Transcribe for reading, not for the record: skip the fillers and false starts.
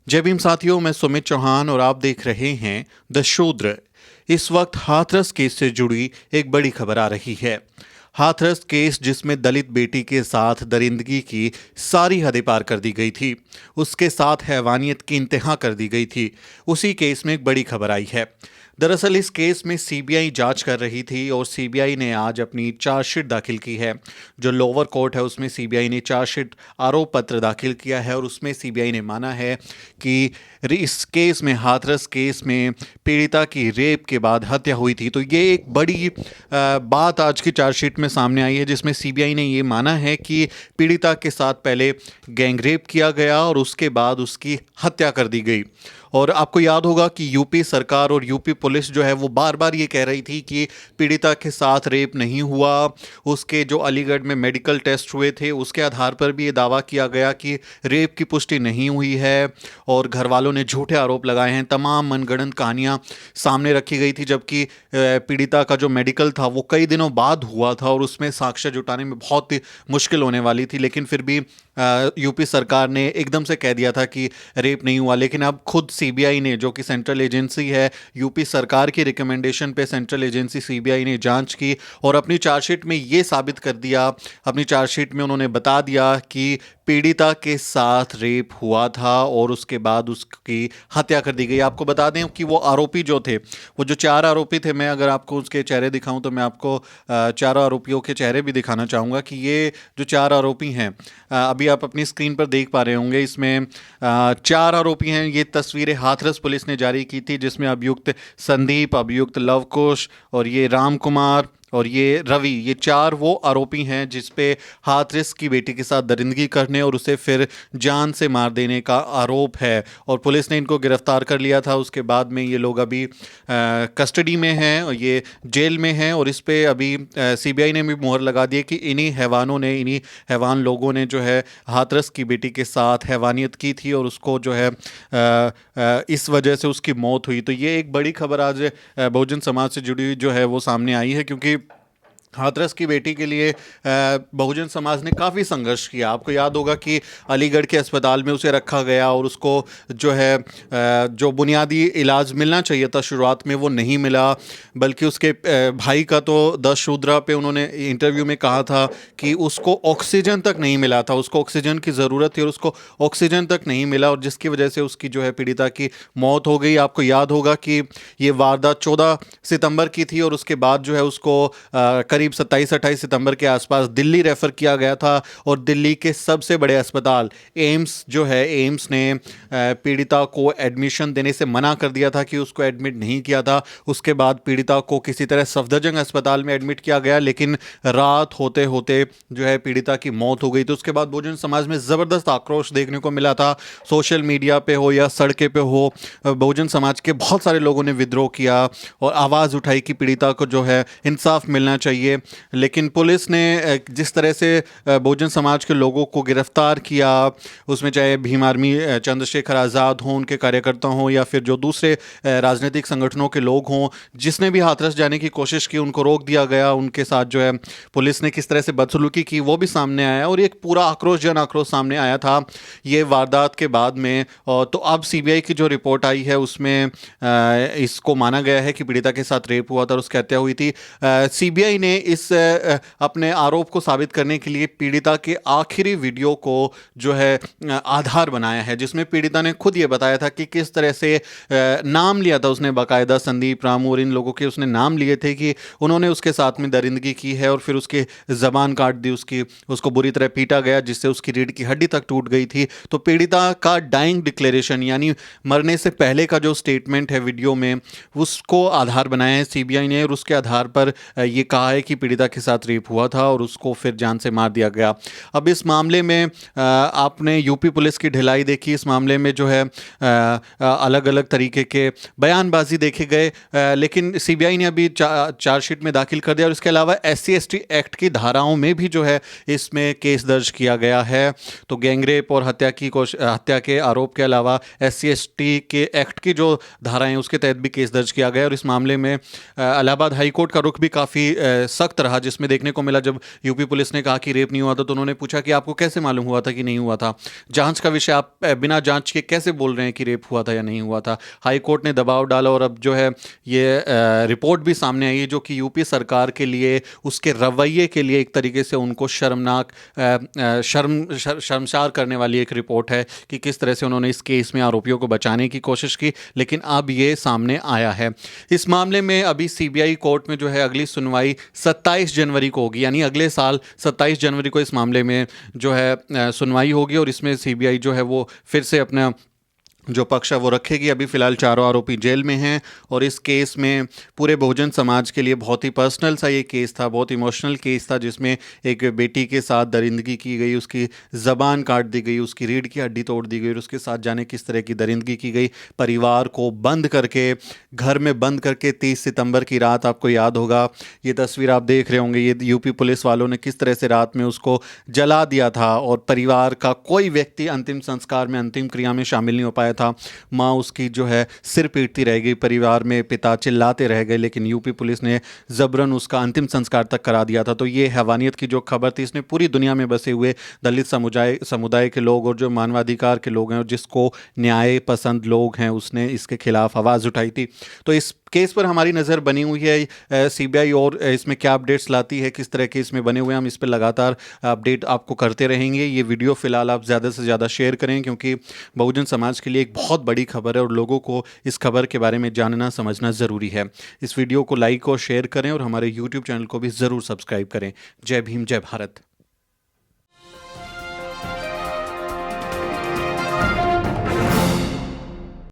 जय भीम साथियों, मैं सुमित चौहान और आप देख रहे हैं द शूद्र। इस वक्त हाथरस केस से जुड़ी एक बड़ी खबर आ रही है। हाथरस केस जिसमें दलित बेटी के साथ दरिंदगी की सारी हदें पार कर दी गई थी, उसके साथ हैवानियत की इंतहा कर दी गई थी। उसी केस में एक बड़ी खबर आई है। दरअसल इस केस में सीबीआई जांच कर रही थी और सीबीआई ने आज अपनी चार्जशीट दाखिल की है। जो लोअर कोर्ट है उसमें सीबीआई ने चार्जशीट आरोप पत्र दाखिल किया है और उसमें सीबीआई ने माना है कि इस केस में, हाथरस केस में पीड़िता की रेप के बाद हत्या हुई थी। तो ये एक बड़ी बात आज की चार्जशीट में सामने आई है, जिसमें सीबीआई ने ये माना है कि पीड़िता के साथ पहले गैंग रेप किया गया और उसके बाद उसकी हत्या कर दी गई। और आपको याद होगा कि यूपी सरकार और यूपी पुलिस जो है वो बार बार ये कह रही थी कि पीड़िता के साथ रेप नहीं हुआ। उसके जो अलीगढ़ में मेडिकल टेस्ट हुए थे उसके आधार पर भी ये दावा किया गया कि रेप की पुष्टि नहीं हुई है और घर वालों ने झूठे आरोप लगाए हैं। तमाम मनगढ़ंत कहानियां सामने रखी गई थी, जबकि पीड़िता का जो मेडिकल था वो कई दिनों बाद हुआ था और उसमें साक्ष्य जुटाने में बहुत ही मुश्किल होने वाली थी। लेकिन फिर भी यूपी सरकार ने एकदम से कह दिया था कि रेप नहीं हुआ। लेकिन अब खुद सीबीआई ने, जो कि सेंट्रल एजेंसी है, यूपी सरकार की रिकमेंडेशन पे सेंट्रल एजेंसी सीबीआई ने जांच की और अपनी चार्जशीट में ये साबित कर दिया, अपनी चार्जशीट में उन्होंने बता दिया कि पीड़िता के साथ रेप हुआ था और उसके बाद उसकी हत्या कर दी गई। आपको बता दें कि वो आरोपी जो थे, वो जो 4 आरोपी थे, मैं अगर आपको उसके चेहरे दिखाऊं तो मैं आपको 4 आरोपियों के चेहरे भी दिखाना चाहूँगा कि ये जो 4 आरोपी हैं, अभी आप अपनी स्क्रीन पर देख पा रहे होंगे, इसमें 4 आरोपी हैं। ये तस्वीरें हाथरस पुलिस ने जारी की थी, जिसमें अभियुक्त संदीप, अभियुक्त लवकुश और ये राम कुमार और ये रवि, ये 4 वो आरोपी हैं जिस पे हाथरस की बेटी के साथ दरिंदगी करने और उसे फिर जान से मार देने का आरोप है। और पुलिस ने इनको गिरफ्तार कर लिया था। उसके बाद में ये लोग अभी कस्टडी में हैं और ये जेल में हैं और इस पे अभी सीबीआई ने भी मुहर लगा दी है कि इन्हीं हैवान लोगों ने जो है हाथरस की बेटी के साथ हैवानियत की थी और उसको जो है इस वजह से उसकी मौत हुई। तो ये एक बड़ी खबर आज बहुजन समाज से जुड़ी हुई जो है वो सामने आई है, क्योंकि हाथरस की बेटी के लिए बहुजन समाज ने काफ़ी संघर्ष किया। आपको याद होगा कि अलीगढ़ के अस्पताल में उसे रखा गया और उसको जो है जो बुनियादी इलाज मिलना चाहिए था शुरुआत में वो नहीं मिला, बल्कि उसके भाई का तो द शूद्रा पे उन्होंने इंटरव्यू में कहा था कि उसको ऑक्सीजन तक नहीं मिला था, उसको ऑक्सीजन की ज़रूरत थी और उसको ऑक्सीजन तक नहीं मिला और जिसकी वजह से उसकी जो है पीड़िता की मौत हो गई। आपको याद होगा कि ये वारदात 14 सितंबर की थी और उसके बाद जो है उसको करीब 27-28 सितंबर के आसपास दिल्ली रेफर किया गया था और दिल्ली के सबसे बड़े अस्पताल एम्स जो है, एम्स ने पीड़िता को एडमिशन देने से मना कर दिया था कि उसको एडमिट नहीं किया था। उसके बाद पीड़िता को किसी तरह सफदरजंग अस्पताल में एडमिट किया गया, लेकिन रात होते होते जो है पीड़िता की मौत हो गई। तो उसके बाद बहुजन समाज में ज़बरदस्त आक्रोश देखने को मिला था। सोशल मीडिया पे हो या सड़कें पे हो, बहुजन समाज के बहुत सारे लोगों ने विद्रोह किया और आवाज़ उठाई कि पीड़िता को जो है इंसाफ मिलना चाहिए। लेकिन पुलिस ने जिस तरह से बहुजन समाज के लोगों को गिरफ्तार किया, उसमें चाहे भीम आर्मी चंद्रशेखर आज़ाद हों, उनके कार्यकर्ता हों या फिर जो दूसरे राजनीतिक संगठनों के लोग हों, जिसने भी हाथरस जाने की कोशिश की उनको रोक दिया गया। उनके साथ जो है पुलिस ने किस तरह से बदसलूकी की वो भी सामने आया और एक पूरा आक्रोश, जन आक्रोश सामने आया था ये वारदात के बाद में। तो अब सीबीआई की जो रिपोर्ट आई है उसमें इसको माना गया है कि पीड़िता के साथ रेप हुआ था और उसकी हत्या हुई थी। सीबीआई ने इस अपने आरोप को साबित करने के लिए पीड़िता के आखिरी वीडियो को जो है आधार बनाया है, जिसमें पीड़िता ने खुद ये बताया था कि किस तरह से नाम लिया था उसने, बाकायदा संदीप, रामू और इन लोगों के उसने नाम लिए थे कि उन्होंने उसके साथ में दरिंदगी की है और फिर उसकी जबान काट दी, उसको बुरी तरह पीटा गया जिससे उसकी रीढ़ की हड्डी तक टूट गई थी। तो पीड़िता का डाइंग डिक्लेरेशन, यानी मरने से पहले का जो स्टेटमेंट है वीडियो में, उसको आधार बनाया है सीबीआई ने और उसके आधार पर ये कहा है कि पीड़िता के साथ रेप हुआ था और उसको फिर जान से मार दिया गया। अब इस मामले में आपने यूपी पुलिस की ढिलाई देखी। इस मामले में जो है अलग अलग तरीके के बयानबाजी देखे गए, लेकिन सीबीआई ने अभी चार्जशीट में दाखिल कर दिया और इसके अलावा SC/ST एक्ट की धाराओं में भी जो है इसमें केस दर्ज किया गया है। तो गैंगरेप और हत्या के आरोप के अलावा SC/ST के एक्ट की जो धाराएं उसके तहत भी केस दर्ज किया गया और इस मामले में इलाहाबाद हाईकोर्ट का रुख भी काफ़ी सख्त रहा, जिसमें देखने को मिला जब यूपी पुलिस ने कहा कि रेप नहीं हुआ था तो उन्होंने पूछा कि आपको कैसे मालूम हुआ था कि नहीं हुआ था, जांच का विषय, आप बिना जांच के कैसे बोल रहे हैं कि रेप हुआ था या नहीं हुआ था। हाई कोर्ट ने दबाव डाला और अब जो है ये रिपोर्ट भी सामने आई है जो कि यूपी सरकार के लिए, उसके रवैये के लिए एक तरीके से उनको शर्मनाक, शर्मसार करने वाली एक रिपोर्ट है कि किस तरह से उन्होंने इस केस में आरोपियों को बचाने की कोशिश की, लेकिन अब ये सामने आया है। इस मामले में अभी सीबीआई कोर्ट में जो है अगली सुनवाई 27 जनवरी को होगी, यानी अगले साल 27 जनवरी को इस मामले में जो है सुनवाई होगी और इसमें सीबीआई जो है वो फिर से अपना जो पक्ष है वो रखेगी। अभी फिलहाल चारों आरोपी जेल में हैं और इस केस में पूरे बहुजन समाज के लिए बहुत ही पर्सनल सा ये केस था, बहुत इमोशनल केस था, जिसमें एक बेटी के साथ दरिंदगी की गई, उसकी ज़बान काट दी गई, उसकी रीढ़ की हड्डी तोड़ दी गई और उसके साथ जाने किस तरह की दरिंदगी की गई। परिवार को बंद करके, घर में बंद करके 30 सितंबर की रात, आपको याद होगा ये तस्वीर आप देख रहे होंगे, ये यूपी पुलिस वालों ने किस तरह से रात में उसको जला दिया था और परिवार का कोई व्यक्ति अंतिम संस्कार में, अंतिम क्रिया में शामिल नहीं हो पाया था। माँ उसकी जो है सिर पीटती रह गई, परिवार में पिता चिल्लाते रह गए, लेकिन यूपी पुलिस ने जबरन उसका अंतिम संस्कार तक करा दिया था। तो ये हैवानियत की जो खबर थी, इसने पूरी दुनिया में बसे हुए दलित समुदाय के लोग और जो मानवाधिकार के लोग हैं और जिसको न्याय पसंद लोग हैं, उसने इसके खिलाफ आवाज़ उठाई थी। तो इस केस पर हमारी नज़र बनी हुई है, सीबीआई और इसमें क्या अपडेट्स लाती है, किस तरह के इसमें बने हुए हैं, हम इस पर लगातार अपडेट आपको करते रहेंगे। ये वीडियो फिलहाल आप ज़्यादा से ज़्यादा शेयर करें क्योंकि बहुजन समाज के लिए एक बहुत बड़ी खबर है और लोगों को इस खबर के बारे में जानना समझना ज़रूरी है। इस वीडियो को लाइक और शेयर करें और हमारे यूट्यूब चैनल को भी ज़रूर सब्सक्राइब करें। जय भीम, जय भारत।